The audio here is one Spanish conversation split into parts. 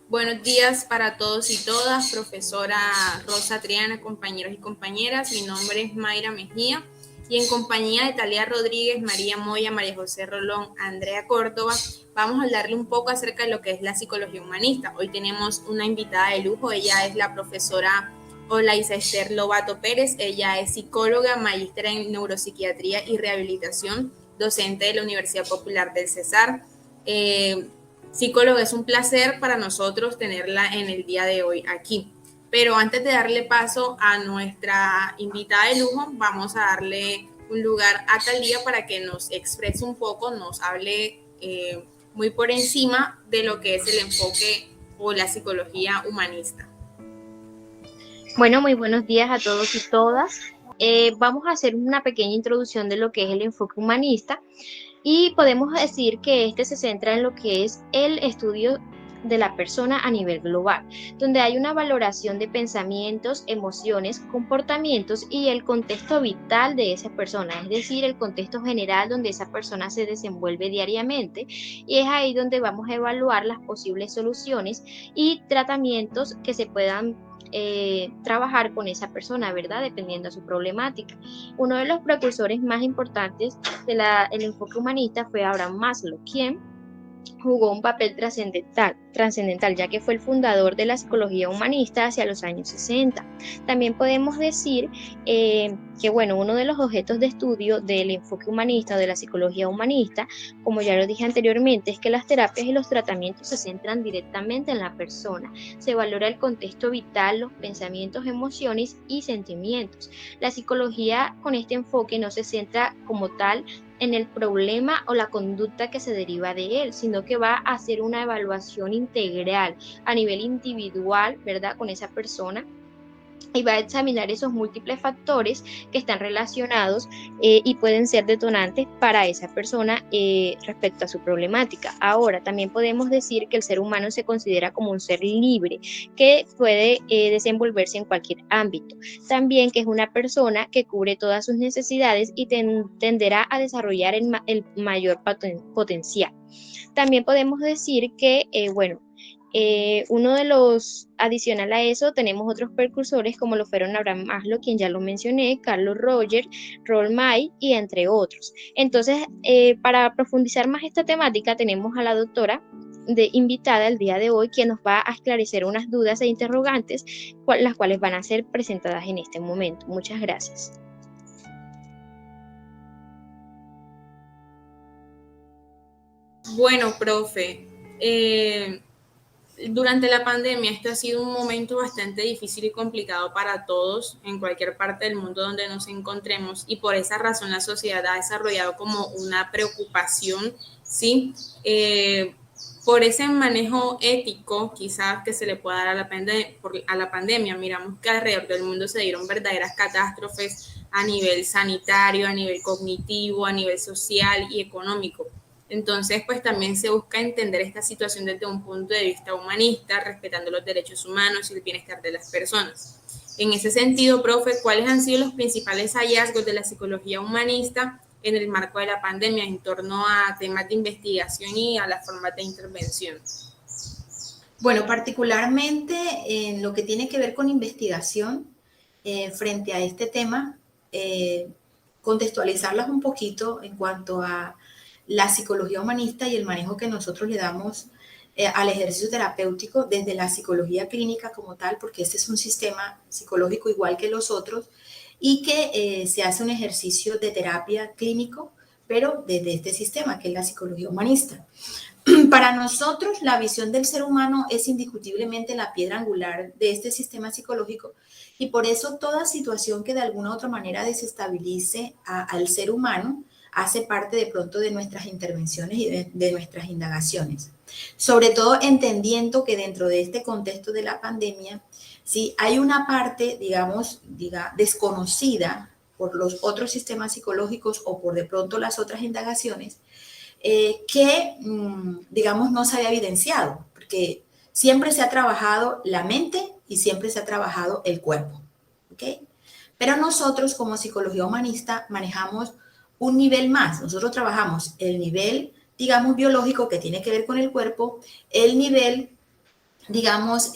Buenos días para todos y todas, profesora Rosa Triana, compañeros y compañeras. Mi nombre es Mayra Mejía y en compañía de Talia Rodríguez, María Moya, María José Rolón, Andrea Córdoba, vamos a hablarle un poco acerca de lo que es la psicología humanista. Hoy tenemos una invitada de lujo, ella es la profesora Olaisa Esther Lobato Pérez. Ella es psicóloga, maestra en neuropsiquiatría y rehabilitación, docente de la Universidad Popular del Cesar. Psicóloga, es un placer para nosotros tenerla en el día de hoy aquí. Pero antes de darle paso a nuestra invitada de lujo, vamos a darle un lugar a Talía para que nos exprese un poco, nos hable muy por encima de lo que es el enfoque o la psicología humanista. Bueno, muy buenos días a todos y todas. Vamos a hacer una pequeña introducción de lo que es el enfoque humanista y podemos decir que este se centra en lo que es el estudio de la persona a nivel global, donde hay una valoración de pensamientos, emociones, comportamientos y el contexto vital de esa persona, es decir, el contexto general donde esa persona se desenvuelve diariamente, y es ahí donde vamos a evaluar las posibles soluciones y tratamientos que se puedan trabajar con esa persona, ¿verdad? Dependiendo de su problemática. Uno de los precursores más importantes del enfoque humanista fue Abraham Maslow, quien jugó un papel trascendental, ya que fue el fundador de la psicología humanista hacia los años 60. También podemos decir que, bueno, uno de los objetos de estudio del enfoque humanista o de la psicología humanista, como ya lo dije anteriormente, es que las terapias y los tratamientos se centran directamente en la persona. Se valora el contexto vital, los pensamientos, emociones y sentimientos. La psicología con este enfoque no se centra como tal en el problema o la conducta que se deriva de él, sino que va a hacer una evaluación integral a nivel individual, ¿verdad? Con esa persona, y va a examinar esos múltiples factores que están relacionados y pueden ser detonantes para esa persona respecto a su problemática. Ahora, también podemos decir que el ser humano se considera como un ser libre que puede desenvolverse en cualquier ámbito. También que es una persona que cubre todas sus necesidades y tenderá a desarrollar el mayor potencial. También podemos decir que, bueno, uno de los, adicional a eso, tenemos otros precursores como lo fueron Abraham Maslow, quien ya lo mencioné, Carlos Rogers, Rolf May y entre otros. Entonces, para profundizar más esta temática, tenemos a la doctora invitada el día de hoy, quien nos va a esclarecer unas dudas e interrogantes, las cuales van a ser presentadas en este momento. Muchas gracias. Bueno, profe, durante la pandemia este ha sido un momento bastante difícil y complicado para todos en cualquier parte del mundo donde nos encontremos, y por esa razón la sociedad ha desarrollado como una preocupación, ¿sí? Por ese manejo ético quizás que se le pueda dar a la pandemia. Miramos que alrededor del mundo se dieron verdaderas catástrofes a nivel sanitario, a nivel cognitivo, a nivel social y económico. Entonces, pues también se busca entender esta situación desde un punto de vista humanista, respetando los derechos humanos y el bienestar de las personas. En ese sentido, profe, ¿cuáles han sido los principales hallazgos de la psicología humanista en el marco de la pandemia en torno a temas de investigación y a las formas de intervención? Bueno, particularmente en lo que tiene que ver con investigación frente a este tema, contextualizarlas un poquito en cuanto a la psicología humanista y el manejo que nosotros le damos al ejercicio terapéutico desde la psicología clínica como tal, porque este es un sistema psicológico igual que los otros y que se hace un ejercicio de terapia clínico, pero desde este sistema que es la psicología humanista. Para nosotros, la visión del ser humano es indiscutiblemente la piedra angular de este sistema psicológico, y por eso toda situación que de alguna u otra manera desestabilice al ser humano hace parte de pronto de nuestras intervenciones y de nuestras indagaciones. Sobre todo entendiendo que dentro de este contexto de la pandemia, sí hay una parte, digamos, desconocida por los otros sistemas psicológicos o por de pronto las otras indagaciones, que, digamos, no se había evidenciado, porque siempre se ha trabajado la mente y siempre se ha trabajado el cuerpo, ¿ok? Pero nosotros como psicología humanista manejamos un nivel más. Nosotros trabajamos el nivel, digamos, biológico que tiene que ver con el cuerpo, el nivel digamos,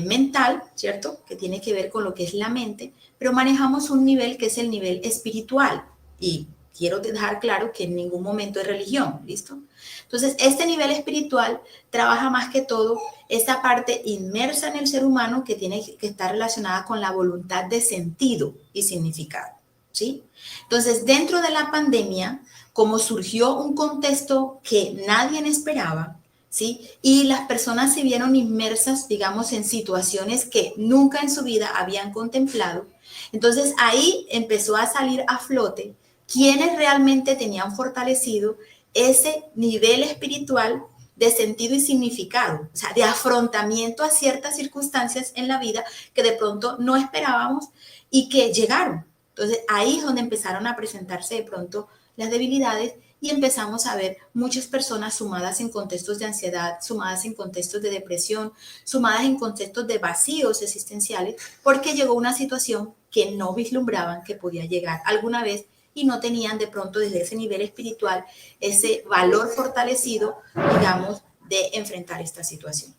mental, ¿cierto? Que tiene que ver con lo que es la mente, pero manejamos un nivel que es el nivel espiritual. Y quiero dejar claro que en ningún momento es religión, ¿listo? Entonces, este nivel espiritual trabaja más que todo esa parte inmersa en el ser humano que tiene que estar relacionada con la voluntad de sentido y significado, ¿sí? Entonces, dentro de la pandemia, como surgió un contexto que nadie esperaba, ¿sí? Y las personas se vieron inmersas, digamos, en situaciones que nunca en su vida habían contemplado. Entonces ahí empezó a salir a flote quienes realmente tenían fortalecido ese nivel espiritual de sentido y significado, o sea, de afrontamiento a ciertas circunstancias en la vida que de pronto no esperábamos y que llegaron. Entonces ahí es donde empezaron a presentarse de pronto las debilidades y empezamos a ver muchas personas sumadas en contextos de ansiedad, sumadas en contextos de depresión, sumadas en contextos de vacíos existenciales, porque llegó una situación que no vislumbraban que podía llegar alguna vez y no tenían de pronto desde ese nivel espiritual ese valor fortalecido, digamos, de enfrentar esta situación.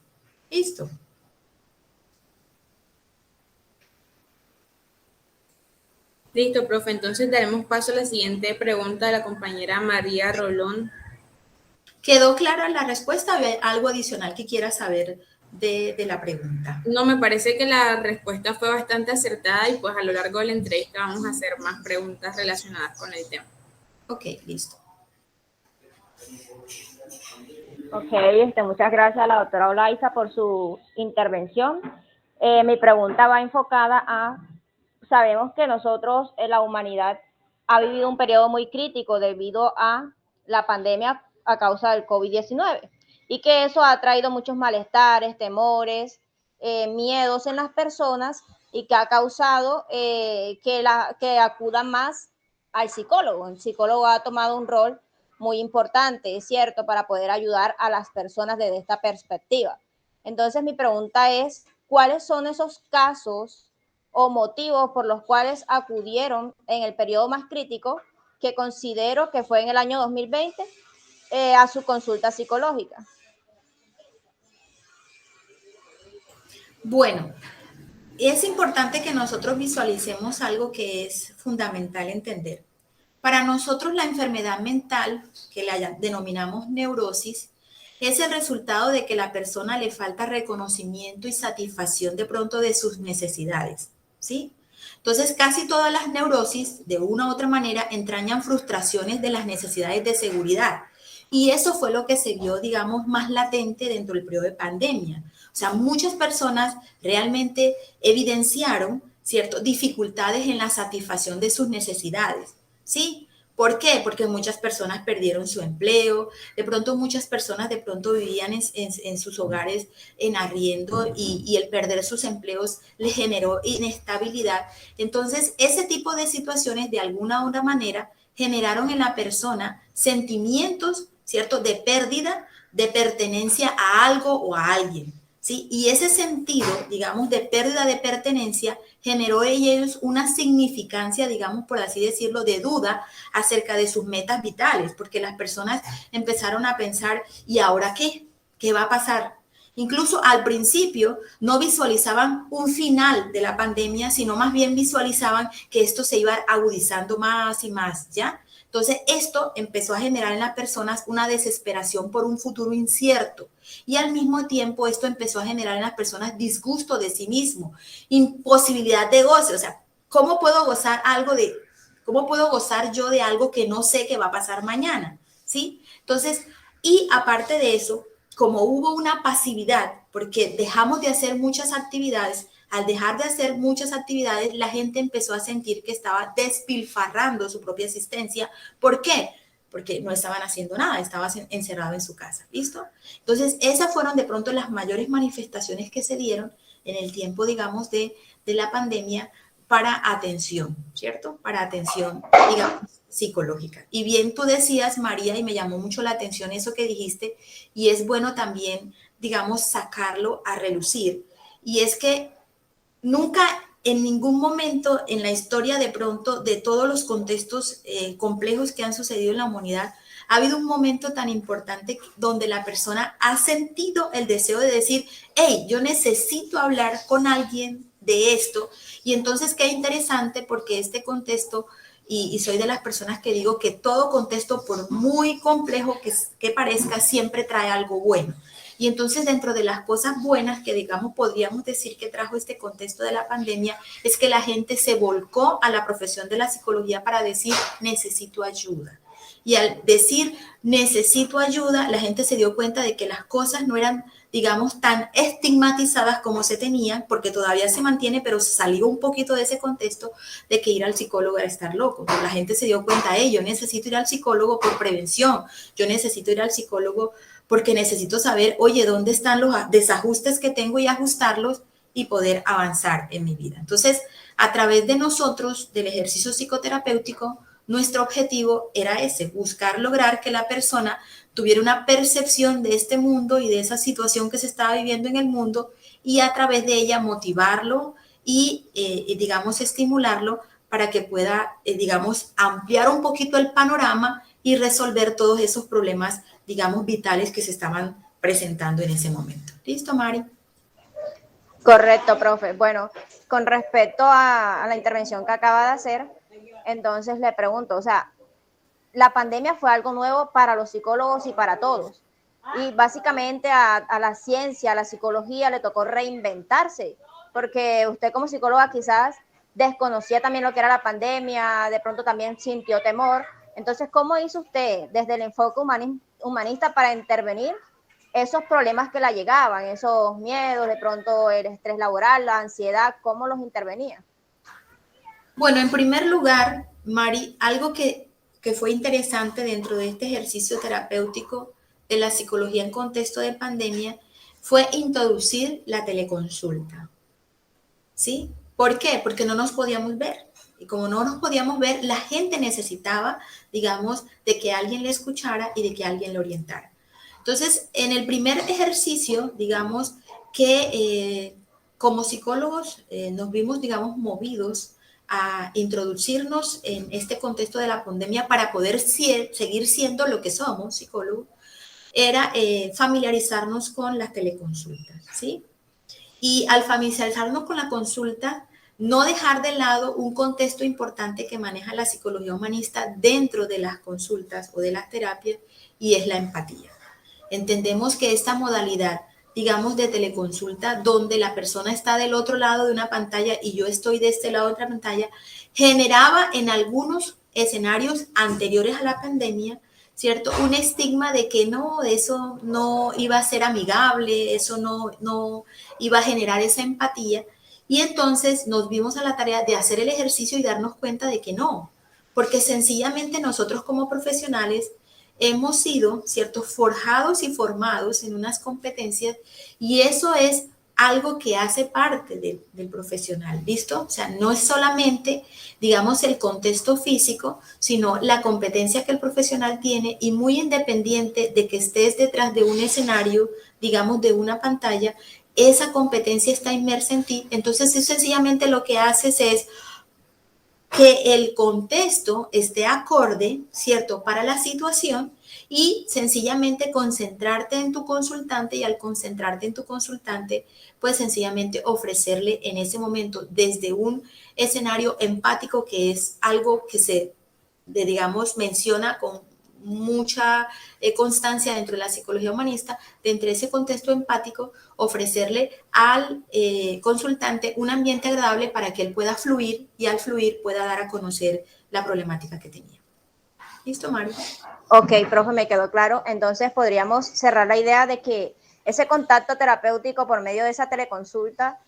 Listo. Listo, profe. Entonces daremos paso a la siguiente pregunta de la compañera María Rolón. ¿Quedó clara la respuesta? ¿Hay algo adicional que quieras saber de la pregunta? No, me parece que la respuesta fue bastante acertada y pues a lo largo de la entrevista vamos a hacer más preguntas relacionadas con el tema. Ok, listo. Ok, muchas gracias a la doctora Olaiza por su intervención. Mi pregunta va enfocada a, sabemos que nosotros, la humanidad, ha vivido un periodo muy crítico debido a la pandemia a causa del COVID-19 y que eso ha traído muchos malestares, temores, miedos en las personas y que ha causado que acudan más al psicólogo. El psicólogo ha tomado un rol muy importante, es cierto, para poder ayudar a las personas desde esta perspectiva. Entonces, mi pregunta es, ¿cuáles son esos casos o motivos por los cuales acudieron en el periodo más crítico, que considero que fue en el año 2020, a su consulta psicológica? Bueno, es importante que nosotros visualicemos algo que es fundamental entender. Para nosotros la enfermedad mental, que la denominamos neurosis, es el resultado de que la persona le falta reconocimiento y satisfacción de pronto de sus necesidades, ¿sí? Entonces, casi todas las neurosis, de una u otra manera, entrañan frustraciones de las necesidades de seguridad. Y eso fue lo que se vio, digamos, más latente dentro del periodo de pandemia. O sea, muchas personas realmente evidenciaron, ¿cierto?, dificultades en la satisfacción de sus necesidades, ¿sí? ¿Por qué? Porque muchas personas perdieron su empleo, de pronto muchas personas de pronto vivían en sus hogares en arriendo y el perder sus empleos les generó inestabilidad. Entonces, ese tipo de situaciones de alguna u otra manera generaron en la persona sentimientos, ¿cierto?, de pérdida, de pertenencia a algo o a alguien. ¿Sí? Y ese sentido, digamos, de pérdida de pertenencia generó en ellos una significancia, digamos, por así decirlo, de duda acerca de sus metas vitales, porque las personas empezaron a pensar, ¿y ahora qué? ¿Qué va a pasar? Incluso al principio no visualizaban un final de la pandemia, sino más bien visualizaban que esto se iba agudizando más y más, ¿ya? Entonces, esto empezó a generar en las personas una desesperación por un futuro incierto. Y al mismo tiempo, esto empezó a generar en las personas disgusto de sí mismo, imposibilidad de goce. O sea, ¿cómo puedo gozar cómo puedo gozar yo de algo que no sé qué va a pasar mañana? ¿Sí? Entonces, y aparte de eso, como hubo una pasividad, porque dejamos de hacer muchas actividades, al dejar de hacer muchas actividades, la gente empezó a sentir que estaba despilfarrando su propia existencia. ¿Por qué? Porque no estaban haciendo nada, estaban encerrados en su casa, ¿listo? Entonces, esas fueron de pronto las mayores manifestaciones que se dieron en el tiempo, digamos, de la pandemia para atención, ¿cierto? Para atención, digamos, psicológica. Y bien tú decías, María, y me llamó mucho la atención eso que dijiste, y es bueno también, digamos, sacarlo a relucir. Y es que nunca en ningún momento en la historia de pronto de todos los contextos complejos que han sucedido en la humanidad ha habido un momento tan importante donde la persona ha sentido el deseo de decir, hey, yo necesito hablar con alguien de esto. Y entonces qué interesante porque este contexto, y soy de las personas que digo que todo contexto, por muy complejo que parezca, siempre trae algo bueno. Y entonces dentro de las cosas buenas que digamos podríamos decir que trajo este contexto de la pandemia es que la gente se volcó a la profesión de la psicología para decir necesito ayuda. Y al decir necesito ayuda, la gente se dio cuenta de que las cosas no eran, digamos, tan estigmatizadas como se tenían, porque todavía se mantiene, pero salió un poquito de ese contexto de que ir al psicólogo era estar loco. Pero la gente se dio cuenta, yo necesito ir al psicólogo por prevención, yo necesito ir al psicólogo porque necesito saber, oye, ¿dónde están los desajustes que tengo y ajustarlos y poder avanzar en mi vida? Entonces, a través de nosotros, del ejercicio psicoterapéutico, nuestro objetivo era ese, buscar lograr que la persona tuviera una percepción de este mundo y de esa situación que se estaba viviendo en el mundo y a través de ella motivarlo y, digamos, estimularlo para que pueda, digamos, ampliar un poquito el panorama y resolver todos esos problemas, digamos, vitales que se estaban presentando en ese momento. ¿Listo, Mari? Correcto, profe. Bueno, con respecto a la intervención que acaba de hacer, entonces le pregunto, o sea, la pandemia fue algo nuevo para los psicólogos y para todos. Y básicamente a la ciencia, a la psicología le tocó reinventarse, porque usted como psicóloga quizás desconocía también lo que era la pandemia, de pronto también sintió temor. Entonces, ¿cómo hizo usted desde el enfoque humanista para intervenir esos problemas que la llegaban, esos miedos, de pronto el estrés laboral, la ansiedad, cómo los intervenía? Bueno, en primer lugar, Mari, algo que fue interesante dentro de este ejercicio terapéutico de la psicología en contexto de pandemia fue introducir la teleconsulta. ¿Sí? ¿Por qué? Porque no nos podíamos ver. Y como no nos podíamos ver, la gente necesitaba, digamos, de que alguien le escuchara y de que alguien le orientara. Entonces, en el primer ejercicio, digamos, que como psicólogos nos vimos, digamos, movidos a introducirnos en este contexto de la pandemia para poder seguir siendo lo que somos, psicólogos, era familiarizarnos con las teleconsultas, ¿sí? Y al familiarizarnos con la consulta, no dejar de lado un contexto importante que maneja la psicología humanista dentro de las consultas o de las terapias, y es la empatía. Entendemos que esta modalidad, digamos, de teleconsulta, donde la persona está del otro lado de una pantalla y yo estoy de este lado de otra pantalla, generaba en algunos escenarios anteriores a la pandemia, ¿cierto? Un estigma de que no, eso no iba a ser amigable, eso no iba a generar esa empatía. Y entonces nos vimos a la tarea de hacer el ejercicio y darnos cuenta de que no, porque sencillamente nosotros como profesionales hemos sido, ¿cierto?, forjados y formados en unas competencias y eso es algo que hace parte del profesional, ¿listo? O sea, no es solamente, digamos, el contexto físico, sino la competencia que el profesional tiene y muy independiente de que estés detrás de un escenario, digamos, de una pantalla, esa competencia está inmersa en ti. Entonces, sencillamente lo que haces es que el contexto esté acorde, ¿cierto?, para la situación y sencillamente concentrarte en tu consultante y al concentrarte en tu consultante, pues sencillamente ofrecerle en ese momento desde un escenario empático que es algo que se, digamos, menciona con mucha constancia dentro de la psicología humanista, dentro de ese contexto empático, ofrecerle al consultante un ambiente agradable para que él pueda fluir y al fluir pueda dar a conocer la problemática que tenía. ¿Listo, Mario? Ok, profe, me quedó claro. Entonces podríamos cerrar la idea de que ese contacto terapéutico por medio de esa teleconsulta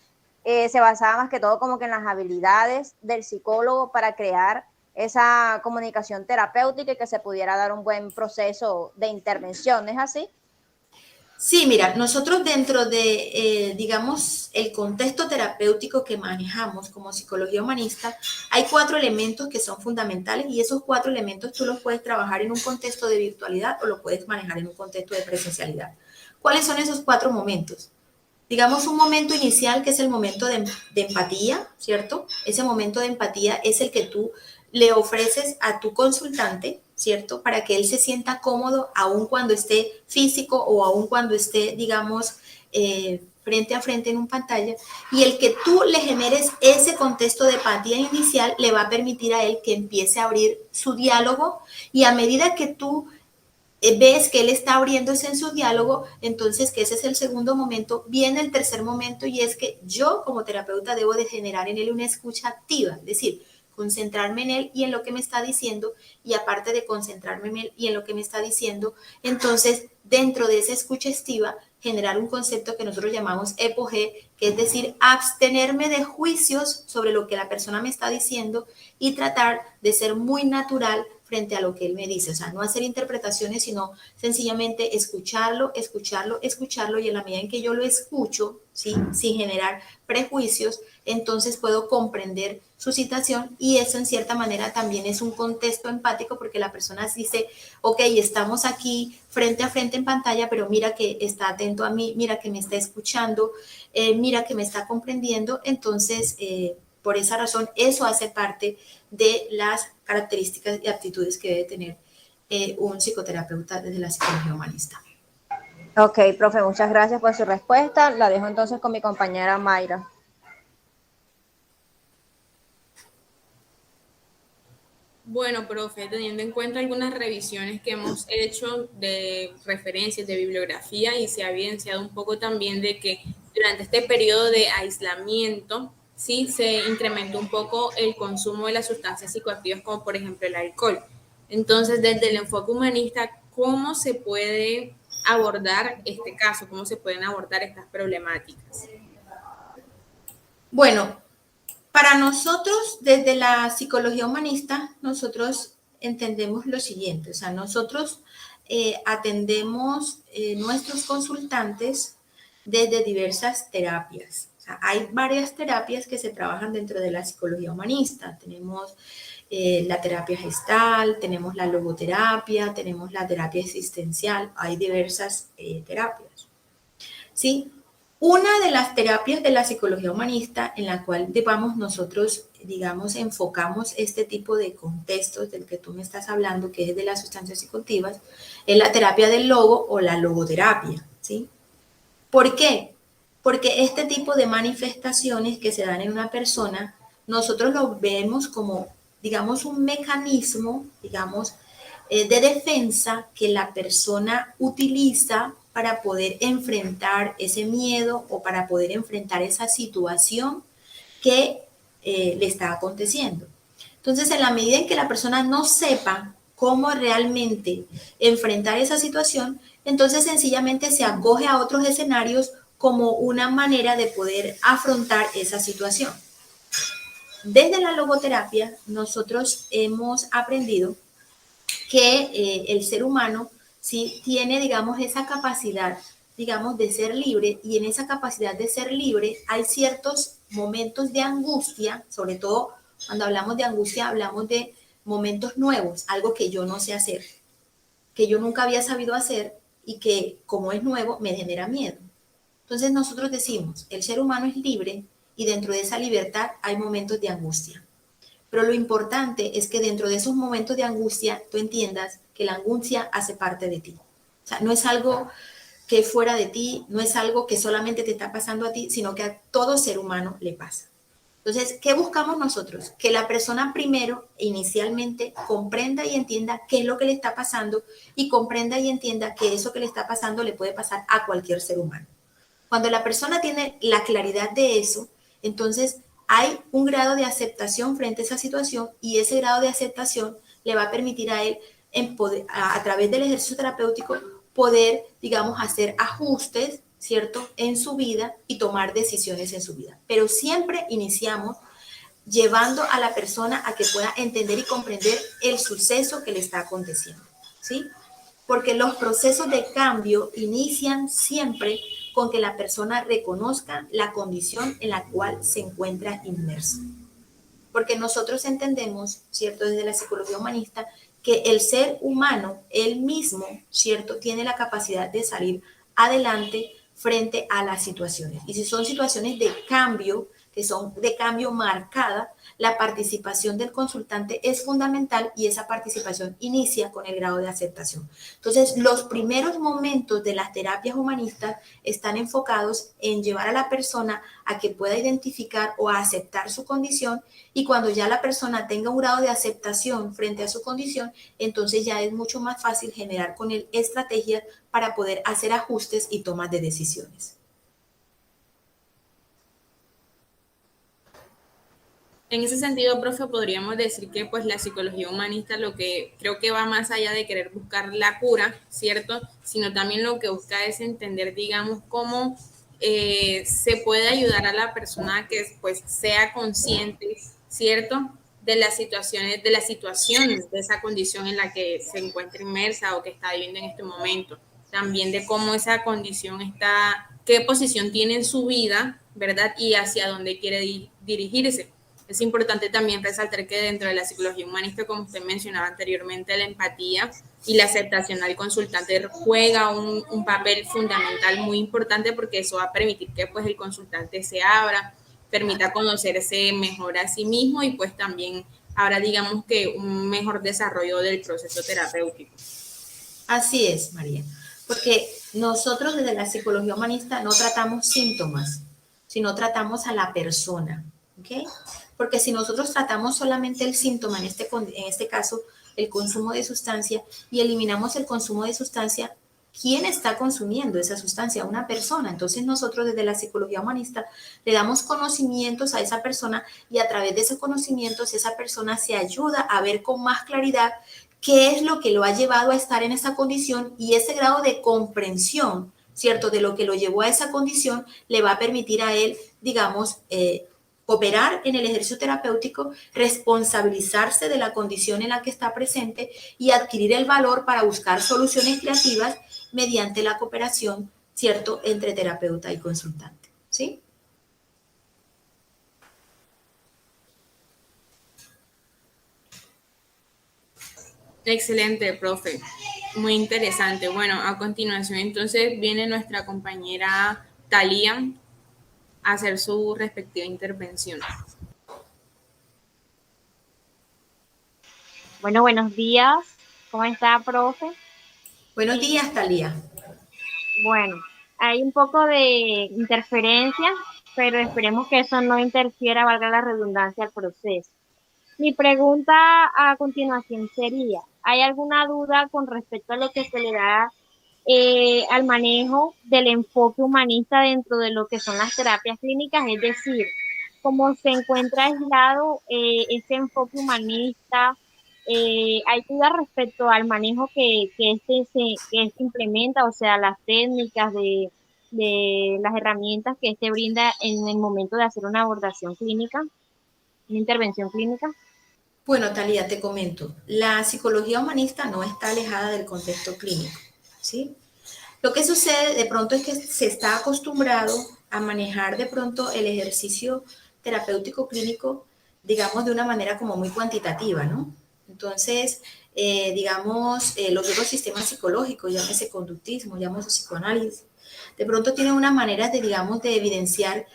se basaba más que todo como que en las habilidades del psicólogo para crear esa comunicación terapéutica y que se pudiera dar un buen proceso de intervención, ¿es así? Sí, mira, nosotros dentro de, digamos, el contexto terapéutico que manejamos como psicología humanista, hay 4 elementos que son fundamentales y esos 4 elementos tú los puedes trabajar en un contexto de virtualidad o lo puedes manejar en un contexto de presencialidad. ¿Cuáles son esos 4 momentos? Digamos, un momento inicial que es el momento de empatía, ¿cierto? Ese momento de empatía es el que tú le ofreces a tu consultante, ¿cierto? Para que él se sienta cómodo aun cuando esté físico o aun cuando esté, digamos, frente a frente en una pantalla. Y el que tú le generes ese contexto de empatía inicial le va a permitir a él que empiece a abrir su diálogo, y a medida que tú ves que él está abriéndose en su diálogo, entonces que ese es el segundo momento, viene el tercer momento, y es que yo como terapeuta debo de generar en él una escucha activa, es decir, concentrarme en él y en lo que me está diciendo, y aparte de concentrarme en él y en lo que me está diciendo, entonces dentro de esa escucha activa generar un concepto que nosotros llamamos EPOG, que es decir, abstenerme de juicios sobre lo que la persona me está diciendo y tratar de ser muy natural frente a lo que él me dice, o sea, no hacer interpretaciones, sino sencillamente escucharlo, escucharlo, escucharlo, y en la medida en que yo lo escucho, ¿sí? Sin generar prejuicios, entonces puedo comprender su situación, y eso en cierta manera también es un contexto empático, porque la persona dice, ok, estamos aquí frente a frente en pantalla, pero mira que está atento a mí, mira que me está escuchando, mira que me está comprendiendo, entonces por esa razón eso hace parte de las características y aptitudes que debe tener un psicoterapeuta desde la psicología humanista. Ok, profe, muchas gracias por su respuesta. La dejo entonces con mi compañera Mayra. Bueno, profe, teniendo en cuenta algunas revisiones que hemos hecho de referencias de bibliografía, y se ha evidenciado un poco también de que durante este periodo de aislamiento, sí se incrementó un poco el consumo de las sustancias psicoactivas, como por ejemplo el alcohol. Entonces, desde el enfoque humanista, ¿cómo se puede abordar este caso? ¿Cómo se pueden abordar estas problemáticas? Bueno, para nosotros, desde la psicología humanista, nosotros entendemos lo siguiente, o sea, nosotros atendemos nuestros consultantes desde diversas terapias. O sea, hay varias terapias que se trabajan dentro de la psicología humanista. Tenemos la terapia gestal, tenemos la logoterapia, tenemos la terapia existencial, hay diversas terapias. ¿Sí? Una de las terapias de la psicología humanista en la cual nosotros, digamos, enfocamos este tipo de contextos del que tú me estás hablando, que es de las sustancias psicoactivas, es la terapia del logo o la logoterapia, ¿sí? ¿Por qué? Porque este tipo de manifestaciones que se dan en una persona, nosotros lo vemos como, digamos, un mecanismo, digamos, de defensa que la persona utiliza para poder enfrentar ese miedo o para poder enfrentar esa situación que le está aconteciendo. Entonces, en la medida en que la persona no sepa cómo realmente enfrentar esa situación, entonces sencillamente se acoge a otros escenarios como una manera de poder afrontar esa situación. Desde la logoterapia, nosotros hemos aprendido que el ser humano sí tiene, digamos, esa capacidad, digamos, de ser libre, y en esa capacidad de ser libre hay ciertos momentos de angustia, sobre todo cuando hablamos de angustia, hablamos de momentos nuevos, algo que yo no sé hacer, que yo nunca había sabido hacer y que como es nuevo me genera miedo. Entonces nosotros decimos, el ser humano es libre y dentro de esa libertad hay momentos de angustia. Pero lo importante es que dentro de esos momentos de angustia tú entiendas que la angustia hace parte de ti. O sea, no es algo que fuera de ti, no es algo que solamente te está pasando a ti, sino que a todo ser humano le pasa. Entonces, ¿qué buscamos nosotros? Que la persona primero, inicialmente, comprenda y entienda qué es lo que le está pasando, y comprenda y entienda que eso que le está pasando le puede pasar a cualquier ser humano. Cuando la persona tiene la claridad de eso, entonces hay un grado de aceptación frente a esa situación, y ese grado de aceptación le va a permitir a él, a través del ejercicio terapéutico, poder, digamos, hacer ajustes, ¿cierto?, en su vida y tomar decisiones en su vida. Pero siempre iniciamos llevando a la persona a que pueda entender y comprender el suceso que le está aconteciendo, ¿sí? Porque los procesos de cambio inician siempre con que la persona reconozca la condición en la cual se encuentra inmersa. Porque nosotros entendemos, ¿cierto?, desde la psicología humanista, que el ser humano, él mismo, ¿cierto?, tiene la capacidad de salir adelante frente a las situaciones. Y si son situaciones de cambio, que son de cambio marcada, la participación del consultante es fundamental y esa participación inicia con el grado de aceptación. Entonces, los primeros momentos de las terapias humanistas están enfocados en llevar a la persona a que pueda identificar o a aceptar su condición, y cuando ya la persona tenga un grado de aceptación frente a su condición, entonces ya es mucho más fácil generar con él estrategias para poder hacer ajustes y tomas de decisiones. En ese sentido, profe, podríamos decir que pues la psicología humanista lo que creo que va más allá de querer buscar la cura, ¿cierto? Sino también lo que busca es entender, digamos, cómo se puede ayudar a la persona a que pues sea consciente, ¿cierto? De las situaciones, de la situación, de esa condición en la que se encuentra inmersa o que está viviendo en este momento. También de cómo esa condición está, qué posición tiene en su vida, ¿verdad? Y hacia dónde quiere dirigirse. Es importante también resaltar que dentro de la psicología humanista, como usted mencionaba anteriormente, la empatía y la aceptación al consultante juega un papel fundamental muy importante, porque eso va a permitir que pues el consultante se abra, permita conocerse mejor a sí mismo y pues también habrá, digamos, que un mejor desarrollo del proceso terapéutico. Así es, María, porque nosotros desde la psicología humanista no tratamos síntomas, sino tratamos a la persona, ¿ok? Porque si nosotros tratamos solamente el síntoma, en este caso el consumo de sustancia, y eliminamos el consumo de sustancia, ¿quién está consumiendo esa sustancia? Una persona. Entonces nosotros desde la psicología humanista le damos conocimientos a esa persona, y a través de esos conocimientos esa persona se ayuda a ver con más claridad qué es lo que lo ha llevado a estar en esa condición, y ese grado de comprensión, ¿cierto?, de lo que lo llevó a esa condición le va a permitir a él, digamos, operar en el ejercicio terapéutico, responsabilizarse de la condición en la que está presente y adquirir el valor para buscar soluciones creativas mediante la cooperación, ¿cierto?, entre terapeuta y consultante, ¿sí? Excelente, profe. Muy interesante. Bueno, a continuación entonces viene nuestra compañera Talía a hacer su respectiva intervención. Bueno, buenos días. ¿Cómo está, profe? Buenos días, Talía. Bueno, hay un poco de interferencia, pero esperemos que eso no interfiera, valga la redundancia, al proceso. Mi pregunta a continuación sería, ¿hay alguna duda con respecto a lo que se le da al manejo del enfoque humanista dentro de lo que son las terapias clínicas? Es decir, ¿cómo se encuentra aislado ese enfoque humanista? ¿Hay duda respecto al manejo que este implementa, o sea, las técnicas de las herramientas que este brinda en el momento de hacer una abordación clínica, una intervención clínica? Bueno, Talía, te comento, la psicología humanista no está alejada del contexto clínico, ¿sí? Lo que sucede de pronto es que se está acostumbrado a manejar de pronto el ejercicio terapéutico clínico, digamos, de una manera como muy cuantitativa, ¿no? Entonces, digamos, los otros sistemas psicológicos, llámese conductismo, llámese psicoanálisis, de pronto tienen unas maneras de, digamos, de evidenciar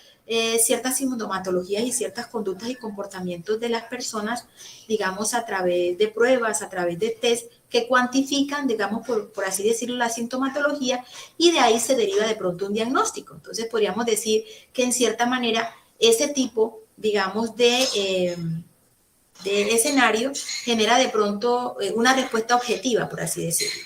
ciertas sintomatologías y ciertas conductas y comportamientos de las personas, digamos, a través de pruebas, a través de test que cuantifican, digamos, por así decirlo, la sintomatología, y de ahí se deriva de pronto un diagnóstico. Entonces, podríamos decir que en cierta manera ese tipo, digamos, de escenario genera de pronto una respuesta objetiva, por así decirlo.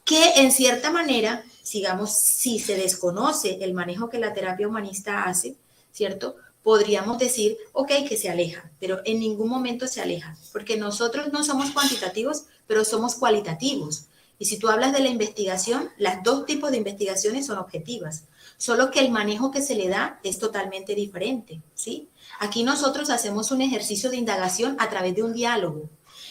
Que en cierta manera, digamos, si se desconoce el manejo que la terapia humanista hace, ¿cierto?, podríamos decir, ok, que se aleja, pero en ningún momento se aleja, porque nosotros no somos cuantitativos, pero somos cualitativos. Y si tú hablas de la investigación, las dos tipos de investigaciones son objetivas, solo que el manejo que se le da es totalmente diferente, ¿sí? Aquí nosotros hacemos un ejercicio de indagación a través de un diálogo,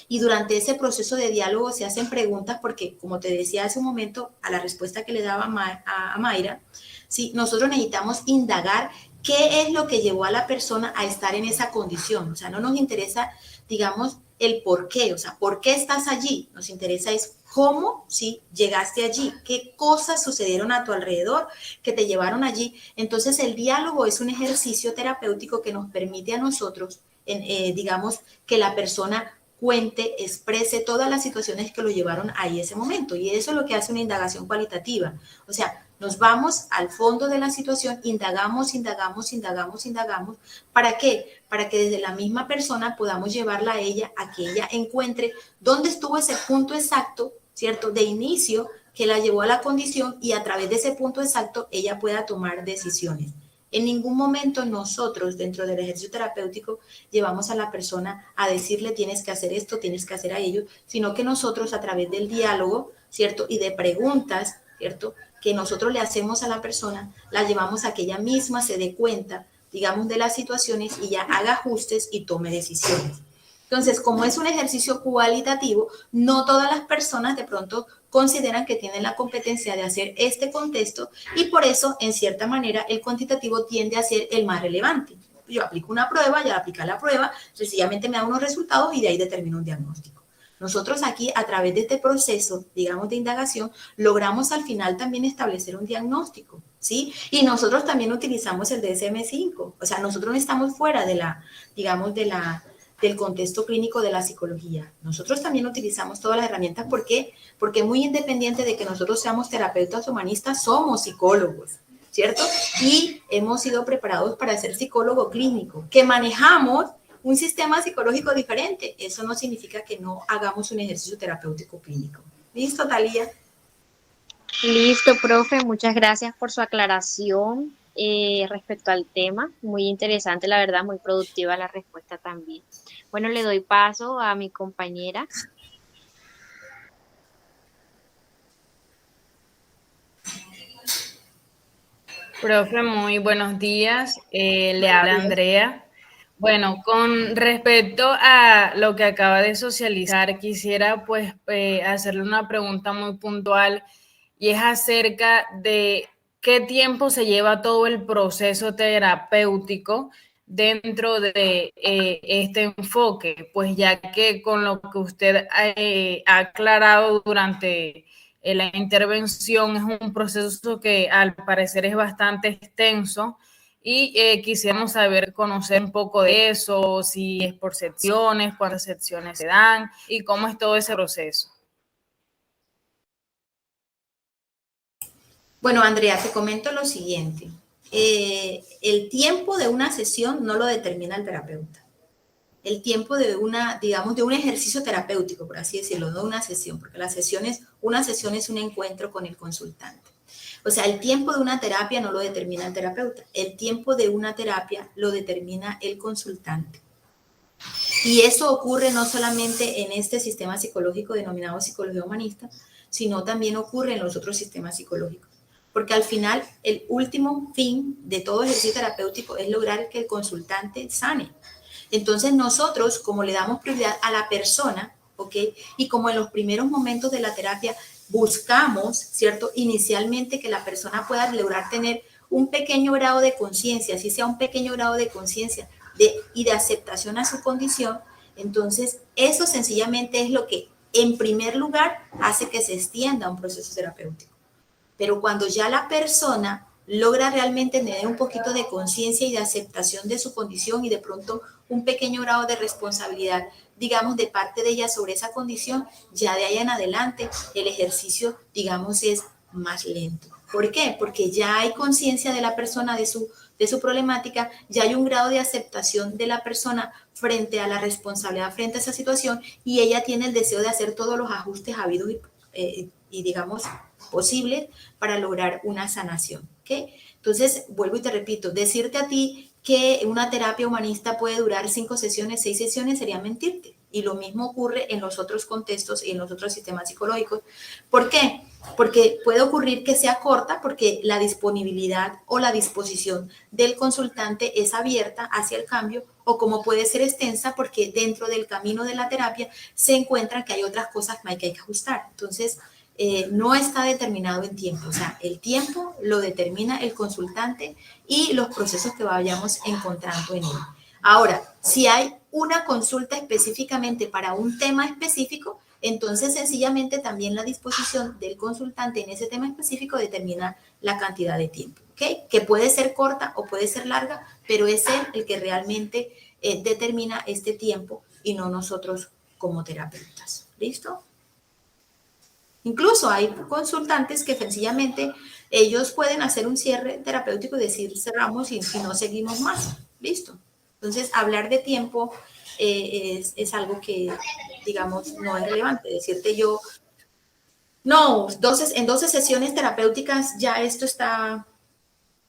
y durante ese proceso de diálogo se hacen preguntas porque, como te decía hace un momento, a la respuesta que le daba a Mayra, ¿sí?, nosotros necesitamos indagar qué es lo que llevó a la persona a estar en esa condición. O sea, no nos interesa, digamos, el por qué, o sea, ¿por qué estás allí? Nos interesa es cómo, ¿sí? Llegaste allí, qué cosas sucedieron a tu alrededor que te llevaron allí. Entonces, el diálogo es un ejercicio terapéutico que nos permite a nosotros, digamos, que la persona cuente, exprese todas las situaciones que lo llevaron ahí ese momento. Y eso es lo que hace una indagación cualitativa. O sea, nos vamos al fondo de la situación, indagamos. ¿Para qué? Para que desde la misma persona podamos llevarla a ella, a que ella encuentre dónde estuvo ese punto exacto, ¿cierto? De inicio que la llevó a la condición y a través de ese punto exacto ella pueda tomar decisiones. En ningún momento nosotros dentro del ejercicio terapéutico llevamos a la persona a decirle tienes que hacer esto, tienes que hacer aquello, sino que nosotros a través del diálogo, ¿cierto? Y de preguntas, ¿cierto? Que nosotros le hacemos a la persona, la llevamos a que ella misma se dé cuenta, digamos, de las situaciones y ya haga ajustes y tome decisiones. Entonces, como es un ejercicio cualitativo, no todas las personas de pronto consideran que tienen la competencia de hacer este contexto y por eso, en cierta manera, el cuantitativo tiende a ser el más relevante. Yo aplico una prueba, ya al aplicar la prueba, sencillamente me da unos resultados y de ahí determino un diagnóstico. Nosotros aquí, a través de este proceso, digamos, de indagación, logramos al final también establecer un diagnóstico, ¿sí? Y nosotros también utilizamos el DSM-5. O sea, nosotros no estamos fuera de la, digamos, del contexto clínico de la psicología. Nosotros también utilizamos todas las herramientas. ¿Por qué? Porque muy independiente de que nosotros seamos terapeutas humanistas, somos psicólogos, ¿cierto? Y hemos sido preparados para ser psicólogo clínico, que manejamos un sistema psicológico diferente. Eso no significa que no hagamos un ejercicio terapéutico clínico. ¿Listo, Thalía? Listo, profe, muchas gracias por su aclaración respecto al tema. Muy interesante, la verdad, muy productiva la respuesta también. Bueno, le doy paso a mi compañera. Profe, muy buenos días. Le habla Andrea. Bueno, con respecto a lo que acaba de socializar, quisiera pues hacerle una pregunta muy puntual y es acerca de qué tiempo se lleva todo el proceso terapéutico dentro de este enfoque, pues ya que con lo que usted ha aclarado durante la intervención es un proceso que al parecer es bastante extenso y quisiéramos saber, conocer un poco de eso, si es por secciones, cuántas secciones se dan y cómo es todo ese proceso. Bueno, Andrea, te comento lo siguiente. El tiempo de una sesión no lo determina el terapeuta. El tiempo de digamos, de un ejercicio terapéutico, por así decirlo, no una sesión, porque una sesión es un encuentro con el consultante. O sea, el tiempo de una terapia no lo determina el terapeuta. El tiempo de una terapia lo determina el consultante. Y eso ocurre no solamente en este sistema psicológico denominado psicología humanista, sino también ocurre en los otros sistemas psicológicos. Porque al final, el último fin de todo ejercicio terapéutico es lograr que el consultante sane. Entonces nosotros, como le damos prioridad a la persona, ¿ok? Y como en los primeros momentos de la terapia buscamos, ¿cierto? Inicialmente que la persona pueda lograr tener un pequeño grado de conciencia, así sea un pequeño grado de conciencia y de aceptación a su condición, entonces eso sencillamente es lo que en primer lugar hace que se extienda un proceso terapéutico. Pero cuando ya la persona logra realmente tener un poquito de conciencia y de aceptación de su condición y de pronto un pequeño grado de responsabilidad, digamos, de parte de ella sobre esa condición, ya de ahí en adelante el ejercicio, digamos, es más lento. ¿Por qué? Porque ya hay conciencia de la persona de su problemática, ya hay un grado de aceptación de la persona frente a la responsabilidad, frente a esa situación, y ella tiene el deseo de hacer todos los ajustes habidos y digamos, posibles para lograr una sanación. ¿Okay? Entonces, vuelvo y te repito, decirte a ti que una terapia humanista puede durar 5 sesiones, 6 sesiones, sería mentirte. Y lo mismo ocurre en los otros contextos y en los otros sistemas psicológicos. ¿Por qué? Porque puede ocurrir que sea corta porque la disponibilidad o la disposición del consultante es abierta hacia el cambio, o como puede ser extensa porque dentro del camino de la terapia se encuentra que hay otras cosas que hay que ajustar. Entonces, no está determinado en tiempo, o sea, el tiempo lo determina el consultante y los procesos que vayamos encontrando en él. Ahora, si hay una consulta específicamente para un tema específico, entonces sencillamente también la disposición del consultante en ese tema específico determina la cantidad de tiempo, ¿ok? Que puede ser corta o puede ser larga, pero es él el que realmente determina este tiempo y no nosotros como terapeutas. ¿Listo? Incluso hay consultantes que sencillamente ellos pueden hacer un cierre terapéutico y decir cerramos y no seguimos más. ¿Listo? Entonces, hablar de tiempo es algo que, digamos, no es relevante. Decirte yo, no, en 12 sesiones terapéuticas ya esto está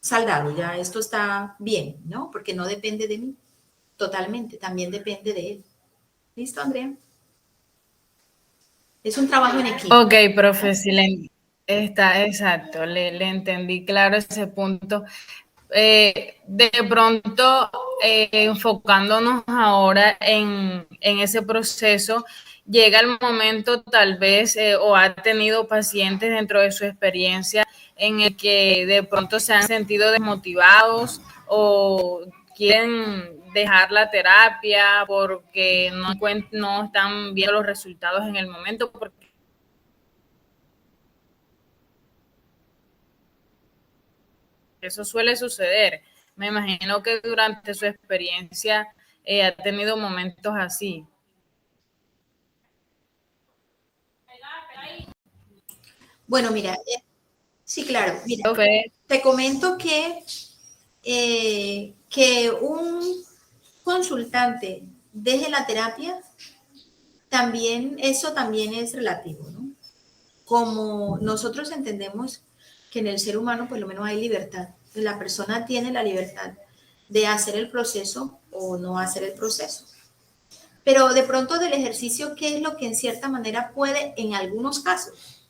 saldado, ya esto está bien, ¿no? Porque no depende de mí totalmente, también depende de él. ¿Listo, Andrea? Es un trabajo en equipo. Ok, profe, sí, está exacto, le entendí claro ese punto. De pronto, enfocándonos ahora en ese proceso, llega el momento tal vez, o ha tenido pacientes dentro de su experiencia en el que de pronto se han sentido desmotivados o quieren dejar la terapia porque no están viendo los resultados en el momento, porque eso suele suceder. Me imagino que durante su experiencia ha tenido momentos así. Bueno, mira, sí, claro. Mira, Profe, te comento que un consultante deje la terapia, eso también es relativo, ¿no? Como nosotros entendemos que en el ser humano por lo menos hay libertad, la persona tiene la libertad de hacer el proceso o no hacer el proceso. Pero de pronto del ejercicio, ¿qué es lo que en cierta manera puede, en algunos casos,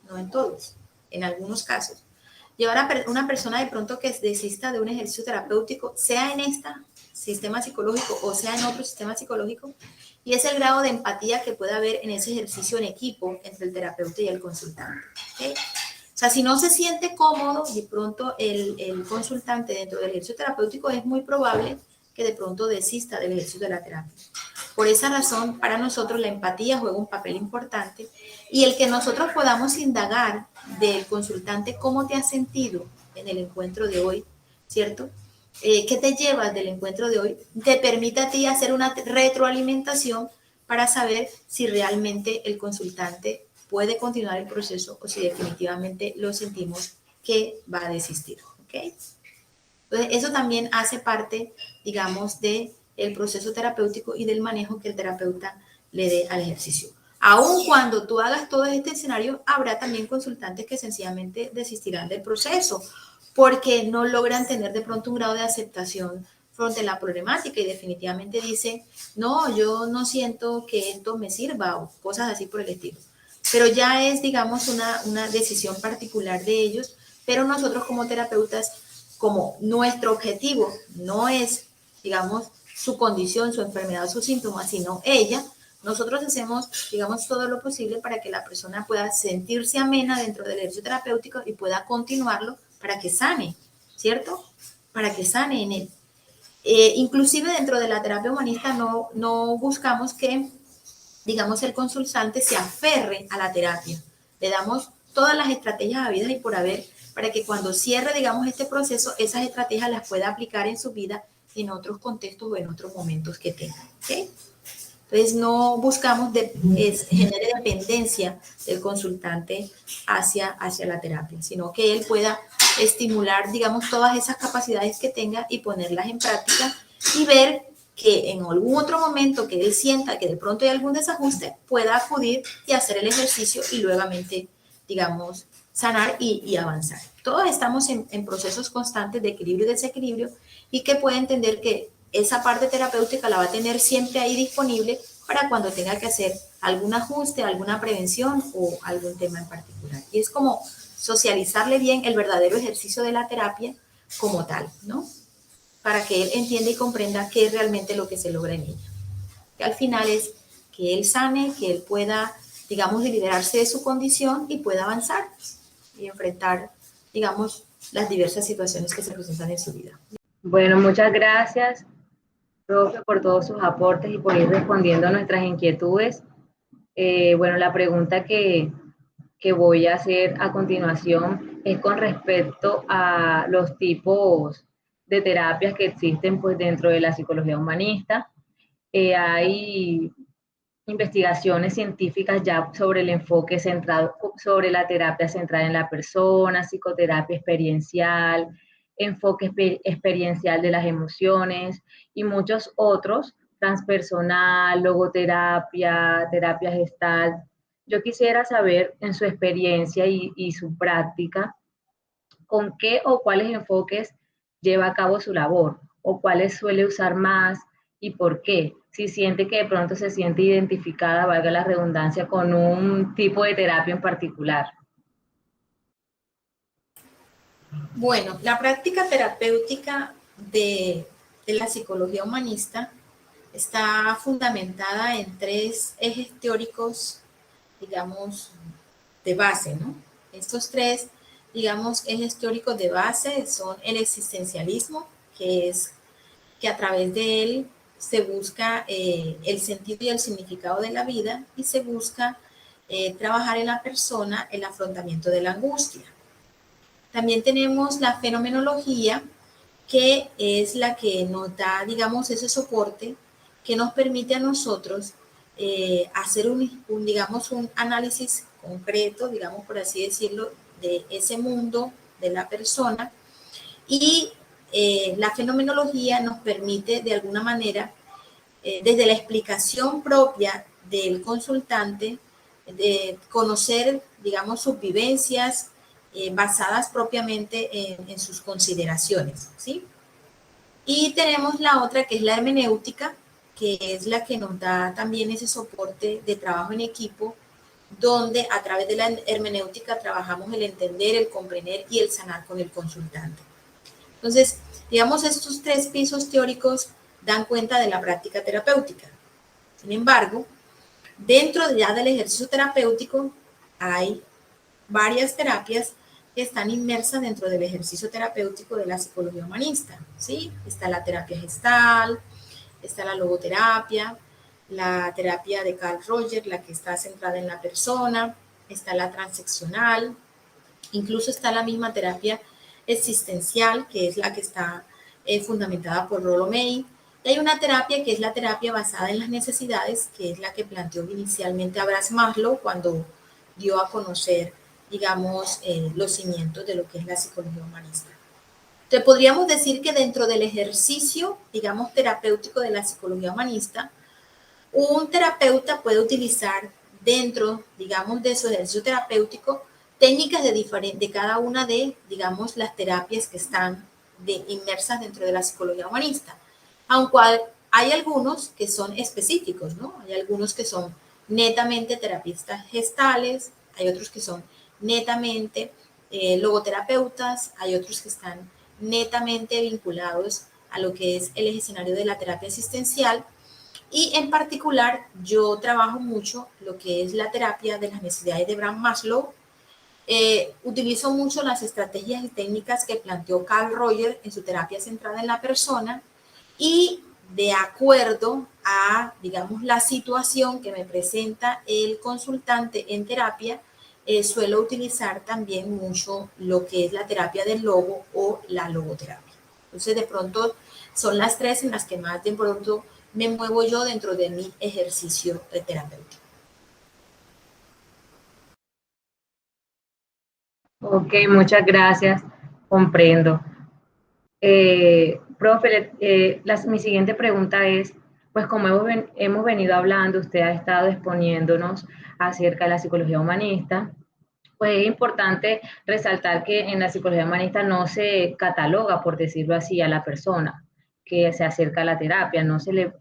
no en todos, en algunos casos, llevar a una persona de pronto que desista de un ejercicio terapéutico, sea en este sistema psicológico o sea en otro sistema psicológico, y es el grado de empatía que puede haber en ese ejercicio en equipo entre el terapeuta y el consultante? ¿Okay? O sea, si no se siente cómodo, de pronto el consultante dentro del ejercicio terapéutico es muy probable que de pronto desista del ejercicio de la terapia. Por esa razón, para nosotros la empatía juega un papel importante y el que nosotros podamos indagar del consultante cómo te has sentido en el encuentro de hoy, ¿cierto? ¿Qué te llevas del encuentro de hoy? Te permite a ti hacer una retroalimentación para saber si realmente el consultante puede continuar el proceso o si definitivamente lo sentimos que va a desistir, ¿ok? Entonces, eso también hace parte, digamos, de el proceso terapéutico y del manejo que el terapeuta le dé al ejercicio. Aun cuando tú hagas todo este escenario, habrá también consultantes que sencillamente desistirán del proceso porque no logran tener de pronto un grado de aceptación frente a la problemática y definitivamente dicen, no, yo no siento que esto me sirva o cosas así por el estilo. Pero ya es, digamos, una decisión particular de ellos, pero nosotros como terapeutas, como nuestro objetivo no es, digamos, su condición, su enfermedad, sus síntomas, sino ella, nosotros hacemos, digamos, todo lo posible para que la persona pueda sentirse amena dentro del ejercicio terapéutico y pueda continuarlo para que sane, ¿cierto? Para que sane en él. Inclusive dentro de la terapia humanista no buscamos que, digamos, el consultante se aferre a la terapia. Le damos todas las estrategias habidas y por haber para que cuando cierre, digamos, este proceso, esas estrategias las pueda aplicar en su vida en otros contextos o en otros momentos que tenga. ¿Okay? Entonces, no buscamos genere dependencia del consultante hacia la terapia, sino que él pueda estimular, digamos, todas esas capacidades que tenga y ponerlas en práctica y ver que en algún otro momento que él sienta que de pronto hay algún desajuste, pueda acudir y hacer el ejercicio y luego, digamos, sanar y avanzar. Todos estamos en procesos constantes de equilibrio y desequilibrio y que puede entender que esa parte terapéutica la va a tener siempre ahí disponible para cuando tenga que hacer algún ajuste, alguna prevención o algún tema en particular. Y es como socializarle bien el verdadero ejercicio de la terapia como tal, ¿no? Para que él entienda y comprenda qué es realmente lo que se logra en ella. Que al final es que él sane, que él pueda, digamos, liberarse de su condición y pueda avanzar y enfrentar, digamos, las diversas situaciones que se presentan en su vida. Bueno, muchas gracias, profe, por todos sus aportes y por ir respondiendo a nuestras inquietudes. Bueno, la pregunta que voy a hacer a continuación es con respecto a los tipos de terapias que existen pues, dentro de la psicología humanista. Hay investigaciones científicas ya sobre el enfoque centrado, sobre la terapia centrada en la persona, psicoterapia experiencial, experiencial de las emociones y muchos otros, transpersonal, logoterapia, terapia gestal. Yo quisiera saber en su experiencia y su práctica, con qué o cuáles enfoques lleva a cabo su labor o cuáles suele usar más y por qué. Si siente que de pronto se siente identificada, valga la redundancia, con un tipo de terapia en particular. Bueno, la práctica terapéutica de la psicología humanista está fundamentada en tres ejes teóricos, digamos, de base, ¿no? Estos tres, digamos, ejes teóricos de base son el existencialismo, que es que a través de él se busca el sentido y el significado de la vida y se busca trabajar en la persona el afrontamiento de la angustia. También tenemos la fenomenología, que es la que nos da, digamos, ese soporte que nos permite a nosotros hacer digamos, un análisis concreto, digamos, por así decirlo, de ese mundo de la persona. Y la fenomenología nos permite, de alguna manera, desde la explicación propia del consultante, de conocer, digamos, sus vivencias basadas propiamente en sus consideraciones, ¿sí? Y tenemos la otra, que es la hermenéutica, que es la que nos da también ese soporte de trabajo en equipo, donde a través de la hermenéutica trabajamos el entender, el comprender y el sanar con el consultante. Entonces, digamos, estos tres pisos teóricos dan cuenta de la práctica terapéutica. Sin embargo, dentro ya del ejercicio terapéutico hay varias terapias que están inmersas dentro del ejercicio terapéutico de la psicología humanista, ¿sí? Está la terapia gestal, está la logoterapia, la terapia de Carl Rogers, la que está centrada en la persona, está la transaccional, incluso está la misma terapia existencial, que es la que está fundamentada por Rollo May. Y hay una terapia que es la terapia basada en las necesidades, que es la que planteó inicialmente Abraham Maslow cuando dio a conocer, digamos, los cimientos de lo que es la psicología humanista. Entonces, podríamos decir que dentro del ejercicio, digamos, terapéutico de la psicología humanista, un terapeuta puede utilizar dentro, digamos, de su ejercicio terapéutico técnicas de cada una de, digamos, las terapias que están inmersas dentro de la psicología humanista. Aunque hay algunos que son específicos, ¿no? Hay algunos que son netamente terapistas gestales, hay otros que son netamente logoterapeutas, hay otros que están netamente vinculados a lo que es el escenario de la terapia asistencial. Y en particular, yo trabajo mucho lo que es la terapia de las necesidades de Abraham Maslow. Utilizo mucho las estrategias y técnicas que planteó Carl Rogers en su terapia centrada en la persona y de acuerdo a, digamos, la situación que me presenta el consultante en terapia, suelo utilizar también mucho lo que es la terapia del logo o la logoterapia. Entonces, de pronto, son las tres en las que más de pronto me muevo yo dentro de mi ejercicio terapéutico. Ok, muchas gracias, comprendo. Profe, mi siguiente pregunta es, pues como hemos venido hablando, usted ha estado exponiéndonos acerca de la psicología humanista, pues es importante resaltar que en la psicología humanista no se cataloga, por decirlo así, a la persona que se acerca a la terapia, no se ve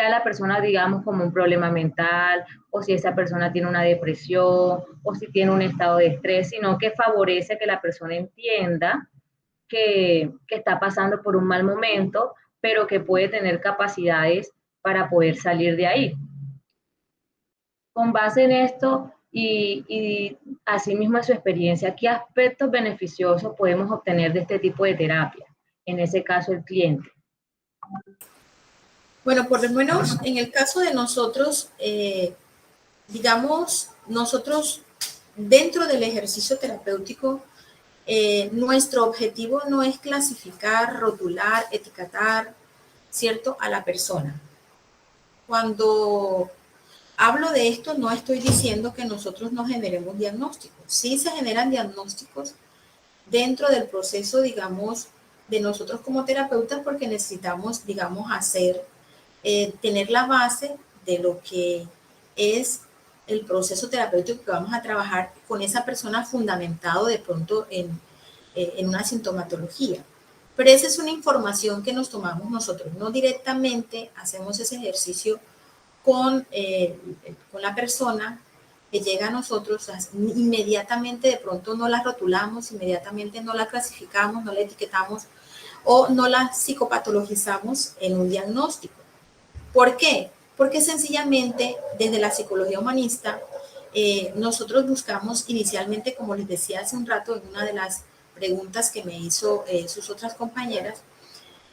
a la persona, digamos, como un problema mental, o si esa persona tiene una depresión, o si tiene un estado de estrés, sino que favorece que la persona entienda que está pasando por un mal momento, pero que puede tener capacidades para poder salir de ahí. Con base en esto y asimismo en su experiencia, ¿qué aspectos beneficiosos podemos obtener de este tipo de terapia? en ese caso el cliente? Bueno, por lo menos en el caso de nosotros, digamos, nosotros dentro del ejercicio terapéutico, nuestro objetivo no es clasificar, rotular, etiquetar, ¿cierto?, a la persona. Cuando hablo de esto, no estoy diciendo que nosotros no generemos diagnósticos. Sí se generan diagnósticos dentro del proceso, digamos, de nosotros como terapeutas, porque necesitamos, digamos, tener la base de lo que es el proceso terapéutico que vamos a trabajar con esa persona fundamentado de pronto en una sintomatología. Pero esa es una información que nos tomamos nosotros, no directamente hacemos ese ejercicio con la persona que llega a nosotros, inmediatamente de pronto no la rotulamos, inmediatamente no la clasificamos, no la etiquetamos o no la psicopatologizamos en un diagnóstico. ¿Por qué? Porque sencillamente desde la psicología humanista nosotros buscamos inicialmente, como les decía hace un rato en una de las preguntas que me hizo sus otras compañeras,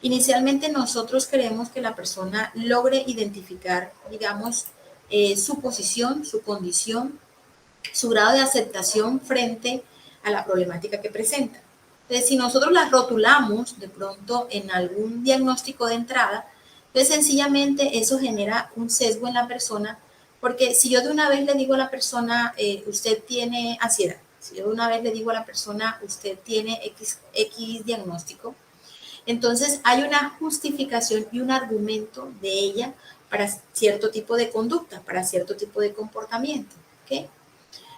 inicialmente nosotros queremos que la persona logre identificar, digamos, su posición, su condición, su grado de aceptación frente a la problemática que presenta. Entonces, si nosotros la rotulamos de pronto en algún diagnóstico de entrada, pues sencillamente eso genera un sesgo en la persona, porque si yo de una vez le digo a la persona, usted tiene ansiedad, si yo de una vez le digo a la persona, usted tiene X diagnóstico, entonces hay una justificación y un argumento de ella para cierto tipo de conducta, para cierto tipo de comportamiento. ¿Okay?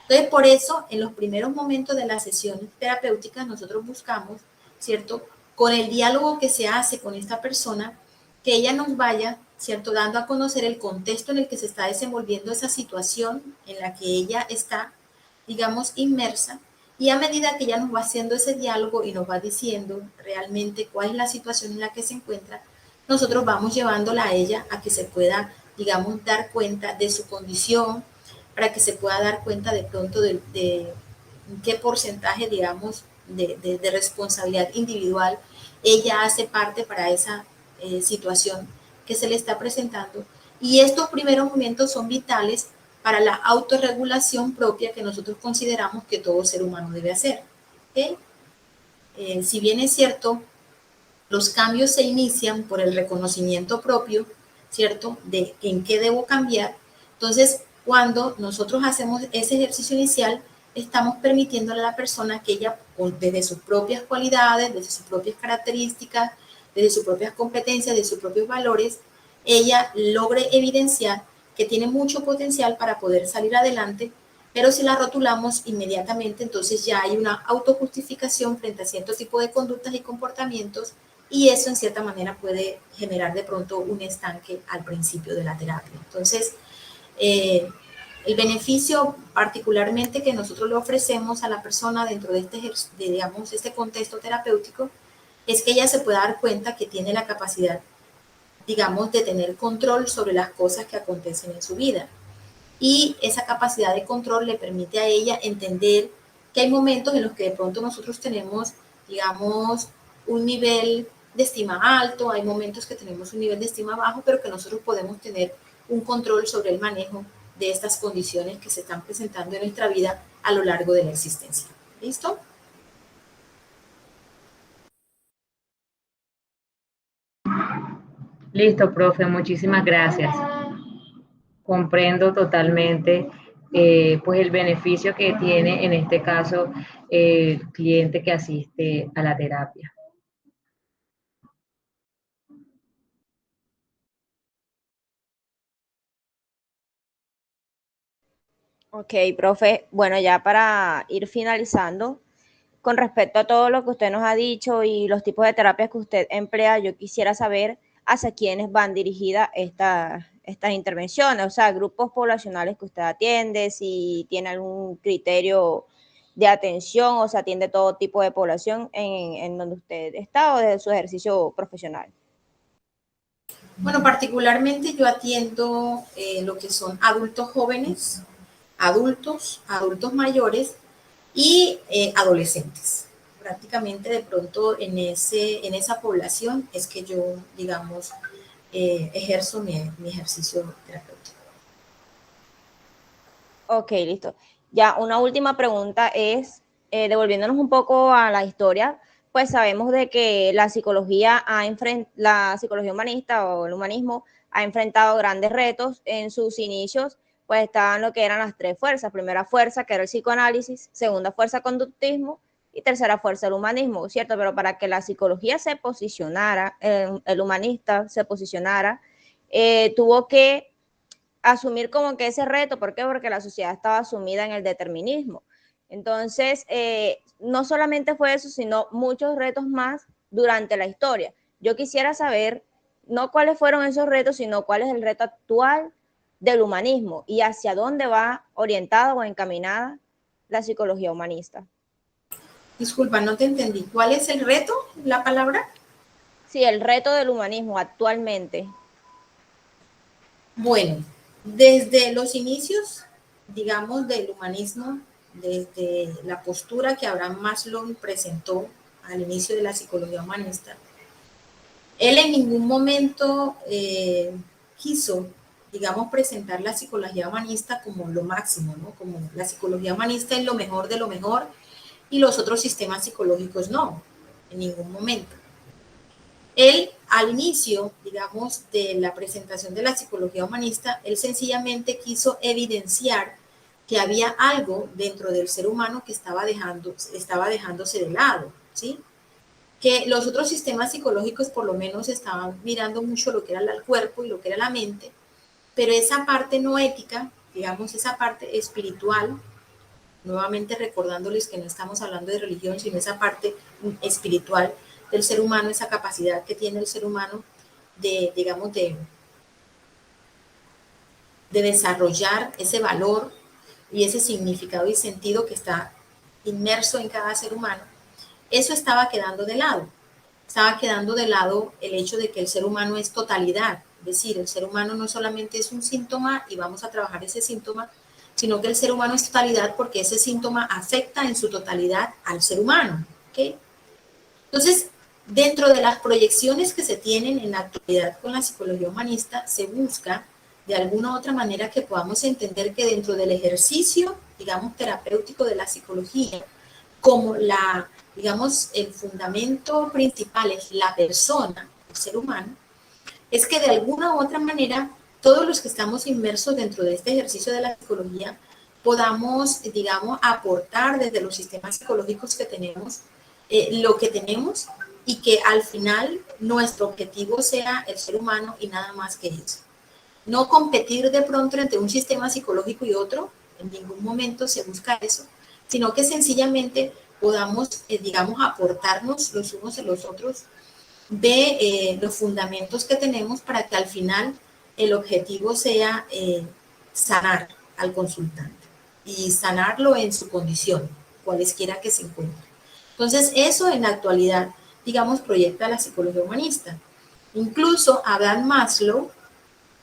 Entonces, por eso, en los primeros momentos de las sesiones terapéuticas, nosotros buscamos, ¿cierto? Con el diálogo que se hace con esta persona, que ella nos vaya, ¿cierto? Dando a conocer el contexto en el que se está desenvolviendo esa situación en la que ella está, digamos, inmersa. Y a medida que ella nos va haciendo ese diálogo y nos va diciendo realmente cuál es la situación en la que se encuentra, nosotros vamos llevándola a ella a que se pueda, digamos, dar cuenta de su condición, para que se pueda dar cuenta de pronto de qué porcentaje, digamos, de responsabilidad individual ella hace parte para esa situación que se le está presentando. Y estos primeros momentos son vitales para la autorregulación propia que nosotros consideramos que todo ser humano debe hacer. ¿Okay? Si bien es cierto, los cambios se inician por el reconocimiento propio, ¿cierto? De en qué debo cambiar. Entonces, cuando nosotros hacemos ese ejercicio inicial, estamos permitiéndole a la persona que ella, desde sus propias cualidades, desde sus propias características, desde sus propias competencias, desde sus propios valores, ella logre evidenciar que tiene mucho potencial para poder salir adelante, pero si la rotulamos inmediatamente, entonces ya hay una autojustificación frente a cierto tipo de conductas y comportamientos, y eso en cierta manera puede generar de pronto un estanque al principio de la terapia. Entonces, el beneficio particularmente que nosotros le ofrecemos a la persona dentro de digamos, este contexto terapéutico es que ella se pueda dar cuenta que tiene la capacidad, digamos, de tener control sobre las cosas que acontecen en su vida. Y esa capacidad de control le permite a ella entender que hay momentos en los que de pronto nosotros tenemos, digamos, un nivel de estima alto, hay momentos que tenemos un nivel de estima bajo, pero que nosotros podemos tener un control sobre el manejo de estas condiciones que se están presentando en nuestra vida a lo largo de la existencia. ¿Listo? Listo, profe, muchísimas gracias. Comprendo totalmente pues el beneficio que tiene en este caso el cliente que asiste a la terapia. Ok, profe. Bueno, ya para ir finalizando, con respecto a todo lo que usted nos ha dicho y los tipos de terapias que usted emplea, yo quisiera saber hacia quiénes van dirigidas estas intervenciones, o sea, grupos poblacionales que usted atiende, si tiene algún criterio de atención o se atiende todo tipo de población en donde usted está o desde su ejercicio profesional. Bueno, particularmente yo atiendo lo que son adultos jóvenes, adultos mayores y adolescentes. prácticamente de pronto en esa población es que yo, digamos, ejerzo mi ejercicio terapéutico. Ok, listo. Ya, una última pregunta es, devolviéndonos un poco a la historia, pues sabemos de que la psicología humanista o el humanismo ha enfrentado grandes retos. En sus inicios, pues estaban lo que eran las tres fuerzas. Primera fuerza, que era el psicoanálisis, segunda fuerza, conductismo, y tercera fuerza, el humanismo, ¿cierto? Pero para que la psicología se posicionara, el humanista se posicionara, tuvo que asumir como que ese reto. ¿Por qué? Porque la sociedad estaba sumida en el determinismo. Entonces, no solamente fue eso, sino muchos retos más durante la historia. Yo quisiera saber, no cuáles fueron esos retos, sino cuál es el reto actual del humanismo y hacia dónde va orientada o encaminada la psicología humanista. Disculpa, no te entendí. ¿Cuál es el reto? ¿La palabra? Sí, el reto del humanismo actualmente. Bueno, desde los inicios, digamos, del humanismo, desde la postura que Abraham Maslow presentó al inicio de la psicología humanista, él en ningún momento quiso, digamos, presentar la psicología humanista como lo máximo, ¿no? Como la psicología humanista es lo mejor de lo mejor y los otros sistemas psicológicos no, en ningún momento. Él, al inicio, digamos, de la presentación de la psicología humanista, él sencillamente quiso evidenciar que había algo dentro del ser humano que estaba dejándose de lado, ¿sí? Que los otros sistemas psicológicos por lo menos estaban mirando mucho lo que era el cuerpo y lo que era la mente, pero esa parte no ética, digamos, esa parte espiritual, nuevamente recordándoles que no estamos hablando de religión, sino esa parte espiritual del ser humano, esa capacidad que tiene el ser humano de, digamos, de desarrollar ese valor y ese significado y sentido que está inmerso en cada ser humano, eso estaba quedando de lado. Estaba quedando de lado el hecho de que el ser humano es totalidad, es decir, el ser humano no solamente es un síntoma y vamos a trabajar ese síntoma, sino que el ser humano es totalidad porque ese síntoma afecta en su totalidad al ser humano. ¿Okay? Entonces, dentro de las proyecciones que se tienen en la actualidad con la psicología humanista, se busca de alguna u otra manera que podamos entender que dentro del ejercicio, digamos, terapéutico de la psicología, como digamos, el fundamento principal es la persona, el ser humano, es que de alguna u otra manera todos los que estamos inmersos dentro de este ejercicio de la psicología podamos, digamos, aportar desde los sistemas psicológicos que tenemos lo que tenemos y que al final nuestro objetivo sea el ser humano y nada más que eso. No competir de pronto entre un sistema psicológico y otro, en ningún momento se busca eso, sino que sencillamente podamos, digamos, aportarnos los unos a los otros de los fundamentos que tenemos para que al final el objetivo sea sanar al consultante y sanarlo en su condición, cualesquiera que se encuentre. Entonces, eso en la actualidad, digamos, proyecta la psicología humanista. Incluso Abraham Maslow,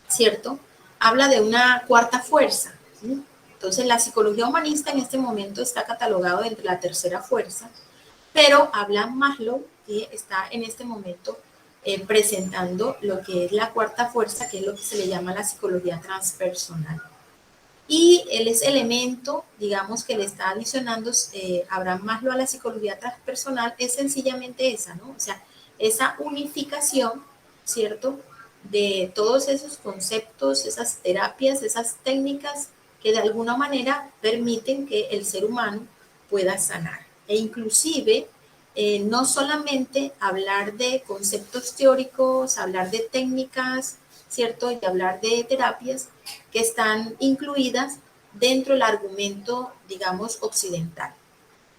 ¿cierto? Habla de una cuarta fuerza, ¿sí? Entonces, la psicología humanista en este momento está catalogado entre la tercera fuerza, pero Abraham Maslow que está en este momento presentando lo que es la cuarta fuerza, que es lo que se le llama la psicología transpersonal. Y ese elemento, digamos, que le está adicionando Abraham Maslow a la psicología transpersonal es sencillamente esa, ¿no? O sea, esa unificación, ¿cierto? De todos esos conceptos, esas terapias, esas técnicas que de alguna manera permiten que el ser humano pueda sanar. E inclusive, no solamente hablar de conceptos teóricos, hablar de técnicas, ¿cierto? Y hablar de terapias que están incluidas dentro del argumento, digamos, occidental.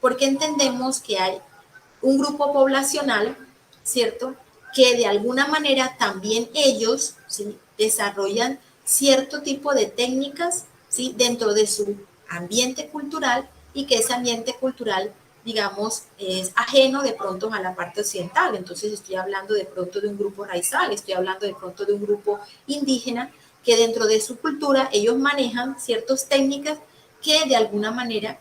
Porque entendemos que hay un grupo poblacional, ¿cierto? Que de alguna manera también ellos, ¿sí? Desarrollan cierto tipo de técnicas, ¿sí? Dentro de su ambiente cultural y que ese ambiente cultural, digamos, es ajeno de pronto a la parte occidental. Entonces estoy hablando de pronto de un grupo raizal, estoy hablando de pronto de un grupo indígena que dentro de su cultura ellos manejan ciertas técnicas que de alguna manera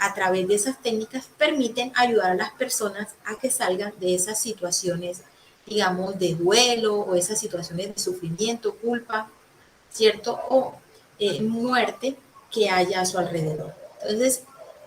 a través de esas técnicas permiten ayudar a las personas a que salgan de esas situaciones, digamos, de duelo o esas situaciones de sufrimiento, culpa, ¿cierto? O muerte que haya a su alrededor. Entonces,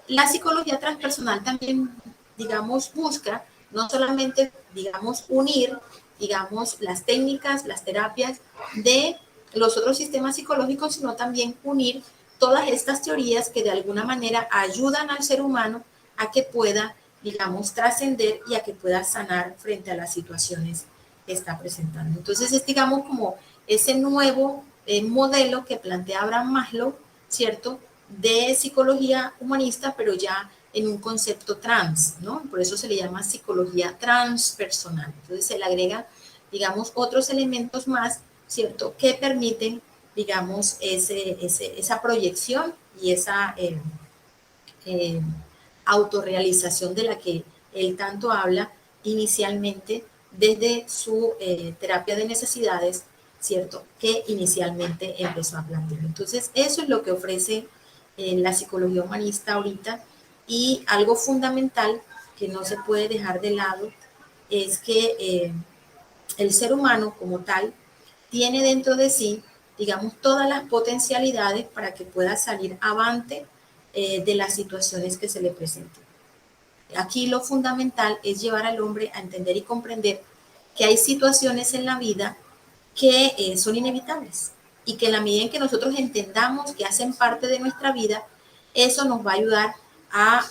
la psicología transpersonal también, digamos, busca no solamente, digamos, unir, digamos, las técnicas, las terapias de los otros sistemas psicológicos, sino también unir todas estas teorías que de alguna manera ayudan al ser humano a que pueda, digamos, trascender y a que pueda sanar frente a las situaciones que está presentando. Entonces, es, digamos, como ese nuevo modelo que plantea Abraham Maslow, ¿cierto? De psicología humanista, pero ya en un concepto trans, ¿no? Por eso se le llama psicología transpersonal. Entonces se le agrega, digamos, otros elementos más, ¿cierto? Que permiten, digamos, esa proyección y esa eh, autorrealización de la que él tanto habla inicialmente desde su terapia de necesidades, ¿cierto? Que inicialmente empezó a plantear. Entonces, eso es lo que ofrece la psicología humanista ahorita, y algo fundamental que no se puede dejar de lado es que el ser humano como tal tiene dentro de sí, digamos, todas las potencialidades para que pueda salir avante de las situaciones que se le presenten. Aquí lo fundamental es llevar al hombre a entender y comprender que hay situaciones en la vida que son inevitables y que en la medida en que nosotros entendamos que hacen parte de nuestra vida, eso nos va a ayudar a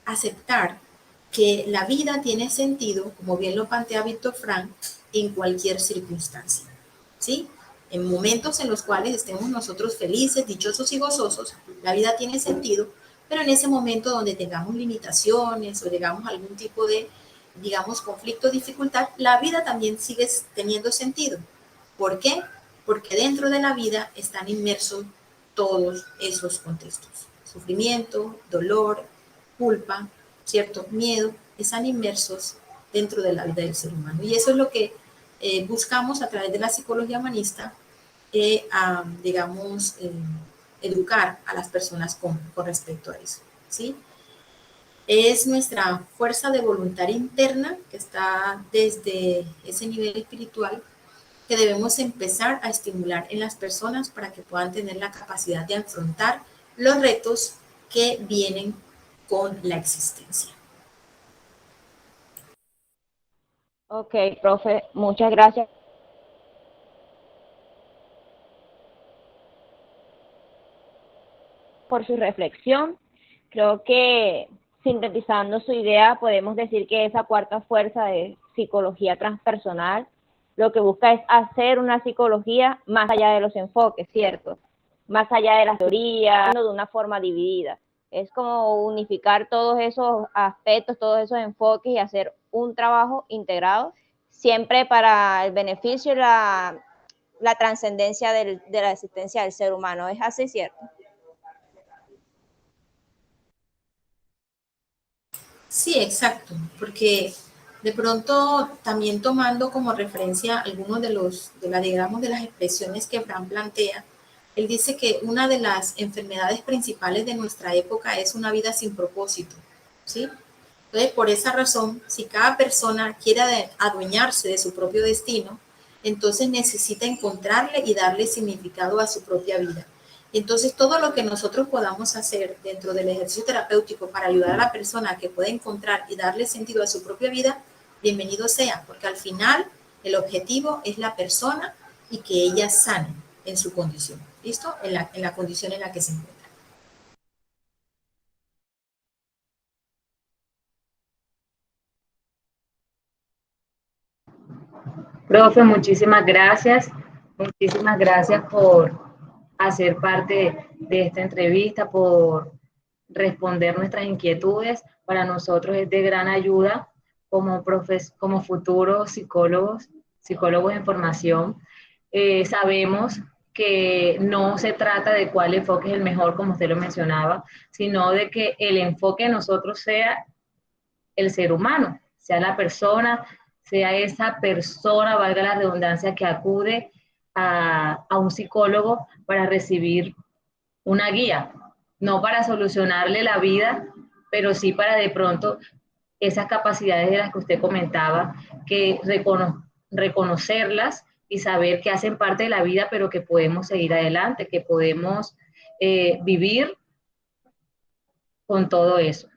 aceptar que la vida tiene sentido, como bien lo plantea Víctor Frank, en cualquier circunstancia, ¿sí? En momentos en los cuales estemos nosotros felices, dichosos y gozosos, la vida tiene sentido, pero en ese momento donde tengamos limitaciones o tengamos algún tipo de, digamos, conflicto o dificultad, la vida también sigue teniendo sentido. ¿Por qué? Porque dentro de la vida están inmersos todos esos contextos. Sufrimiento, dolor, culpa, ¿cierto? Miedo, están inmersos dentro de la vida del ser humano. Y eso es lo que buscamos a través de la psicología humanista, digamos, educar a las personas con respecto a eso, ¿sí? Es nuestra fuerza de voluntad interna que está desde ese nivel espiritual que debemos empezar a estimular en las personas para que puedan tener la capacidad de afrontar los retos que vienen con la existencia. Ok, profe, muchas gracias por su reflexión. Creo que sintetizando su idea, podemos decir que esa cuarta fuerza de psicología transpersonal lo que busca es hacer una psicología más allá de los enfoques, ¿cierto? Más allá de las teorías, no de una forma dividida. Es como unificar todos esos aspectos, todos esos enfoques y hacer un trabajo integrado, siempre para el beneficio y la trascendencia de la existencia del ser humano. ¿Es así, cierto? Sí, exacto, porque de pronto también tomando como referencia algunos de la, digamos, de las expresiones que Fran plantea, él dice que una de las enfermedades principales de nuestra época es una vida sin propósito, ¿sí? Entonces, por esa razón, si cada persona quiere adueñarse de su propio destino, entonces necesita encontrarle y darle significado a su propia vida. Entonces, todo lo que nosotros podamos hacer dentro del ejercicio terapéutico para ayudar a la persona a que pueda encontrar y darle sentido a su propia vida, bienvenido sea, porque al final el objetivo es la persona y que ella sane en su condición, ¿listo? En la condición en la que se encuentra. Profe, muchísimas gracias por hacer parte de esta entrevista, por responder nuestras inquietudes. Para nosotros es de gran ayuda como futuros psicólogos en formación. Sabemos que no se trata de cuál enfoque es el mejor, como usted lo mencionaba, sino de que el enfoque de nosotros sea el ser humano, sea la persona, sea esa persona, valga la redundancia, que acude a un psicólogo para recibir una guía, no para solucionarle la vida, pero sí para de pronto esas capacidades de las que usted comentaba, que reconocerlas y saber que hacen parte de la vida, pero que podemos seguir adelante, que podemos vivir con todo eso.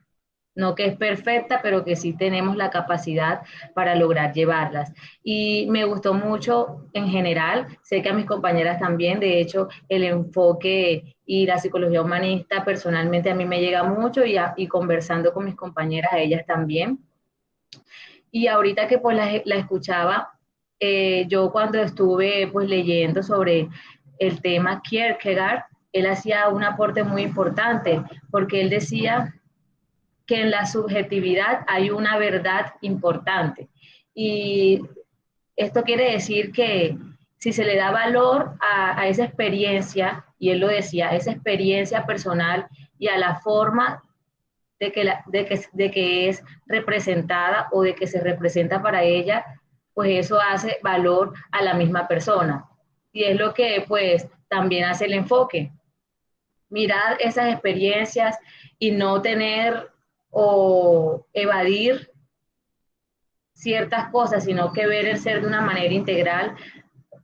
No que es perfecta, pero que sí tenemos la capacidad para lograr llevarlas. Y me gustó mucho en general, sé que a mis compañeras también, de hecho, el enfoque y la psicología humanista personalmente a mí me llega mucho y conversando con mis compañeras, a ellas también. Y ahorita que pues la escuchaba, yo cuando estuve pues leyendo sobre el tema Kierkegaard, él hacía un aporte muy importante, porque él decía que en la subjetividad hay una verdad importante. Y esto quiere decir que si se le da valor a esa experiencia, y él lo decía, a esa experiencia personal y a la forma de que es representada o de que se representa para ella, pues eso hace valor a la misma persona. Y es lo que pues también hace el enfoque. Mirar esas experiencias y no tener o evadir ciertas cosas, sino que ver el ser de una manera integral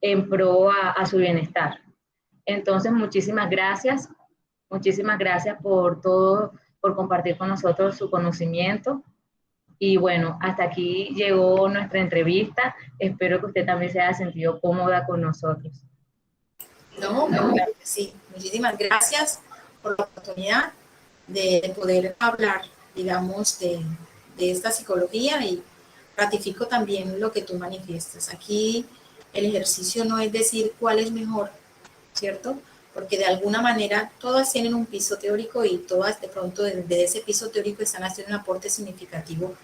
en pro a su bienestar. Entonces, muchísimas gracias por todo, por compartir con nosotros su conocimiento. Y bueno, hasta aquí llegó nuestra entrevista. Espero que usted también se haya sentido cómoda con nosotros. No, claro que sí. Muchísimas gracias por la oportunidad de poder hablar, digamos, de esta psicología, y ratifico también lo que tú manifiestas. Aquí el ejercicio no es decir cuál es mejor, ¿cierto? Porque de alguna manera todas tienen un piso teórico y todas de pronto desde ese piso teórico están haciendo un aporte significativo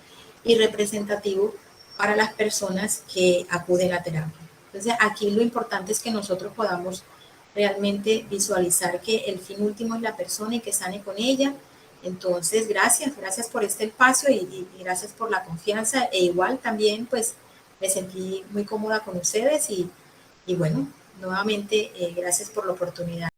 y representativo para las personas que acuden a terapia. Entonces aquí lo importante es que nosotros podamos realmente visualizar que el fin último es la persona y que sane con ella. Entonces, gracias por este espacio y gracias por la confianza, e igual también pues me sentí muy cómoda con ustedes y bueno, nuevamente gracias por la oportunidad.